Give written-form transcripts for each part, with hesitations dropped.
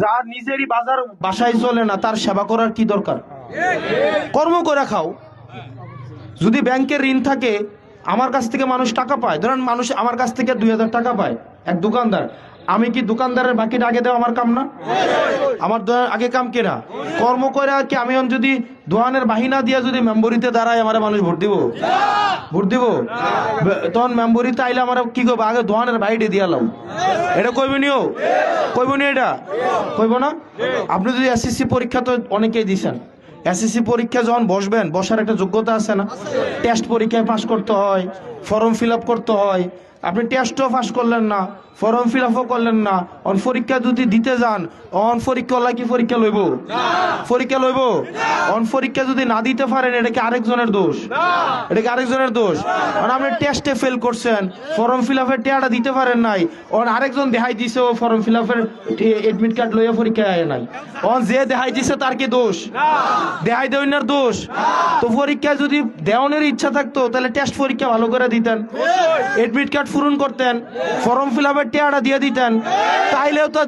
যার নিজেরই বাসায় চলে না, তার সেবা করার কি দরকার? কর্ম করে খাও। যদি ব্যাংকের ঋণ থাকে, আমার কাছ থেকে মানুষ টাকা পায়, ধরেন মানুষ আমার কাছ থেকে 2000 টাকা পায়, এক দোকানদার, আমি কি দোকানদারের বাকিটা আগে দেওয়া আমার কাম না? আমার আগে কাম কেনা কর্ম করে কি আমি যদি দোকানের বাহিনা দিয়া যদি মেম্বরিতে দাঁড়ায় আমার মানুষ ভোট দিব? ভোট দিব? তখন মেম্বরিতে আইলে আমার কি করবো? আগে দোকানের বাইরে দিয়ালাম। এটা কইবে নিও? কইব নি? এটা কইব না? আপনি যদি এসএসসি পরীক্ষা তো অনেকেই দিছেন, এসএসসি পরীক্ষা যখন বসবেন, বসার একটা যোগ্যতা আছে না? টেস্ট পরীক্ষায় পাস করতে হয়, ফর্ম ফিল আপ করতে হয়। আপনি টেস্টও পাস করলেন না, ফর্ম ফিল আপও করলেন না, অন পরীক্ষা যদি দিতে যান, অন পরীক্ষা কি পরীক্ষা লইব? পরীক্ষা লইব? অন পরীক্ষা যদি না দিতে পারেন, এটা কি আরেকজনের দোষ? এটা কি আরেকজনের দোষ? কারণ আপনি টেস্টে ফেল করছেন, ফর্ম ফিল আপের টেয়াটা দিতে পারেন নাই, অন আরেকজন দেখাই দিছে ও ফর্ম ফিল আপের এডমিট কার্ড লইয়া পরীক্ষায় আয় নাই, অন যে দেখাই দিছে তার কি দোষ? দেখাই দেওয়ার দোষ? তো পরীক্ষা যদি দেওয়ানের ইচ্ছা থাকতো, তাহলে টেস্ট পরীক্ষা ভালো করে দিতেন, এডমিট কার্ড পূরণ করতেন, ফর্ম ফিল আপের টেয়াটা দিয়ে দিতেন, তাইলেও তো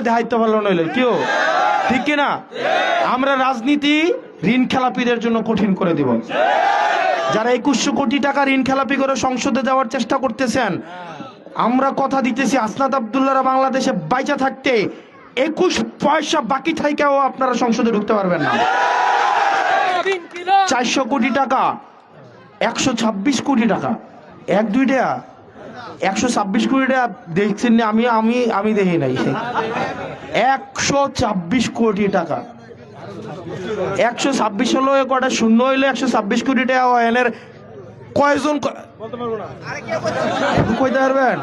দেখাইতে পারলো নইলে কেউ। ঠিক কিনা? আমরা রাজনীতি ঋণ খেলাপিদের জন্য কঠিন করে দিব। যারা 2100 কোটি টাকা ঋণ খেলাপি করে সংসদে যাওয়ার চেষ্টা করতেছেন, আমরা কথা দিতেছি, আসনাদ আব্দুল্লাহরা বাংলাদেশে বাইচা থাকতে 21 পয়সা বাকি থাইকাও আপনারা সংসদে ঢুকতে পারবেন না। 400 কোটি টাকা, 126 কোটি টাকা, এক দুইটা 126 কোটি টাকা দেখছেন না? আমি দেখি নাই। 126 কোটি টাকা, 126 হলো কটা শূন্য হইলে 126 কোটি টাকা এনের কয়জন কইতে পারবেন?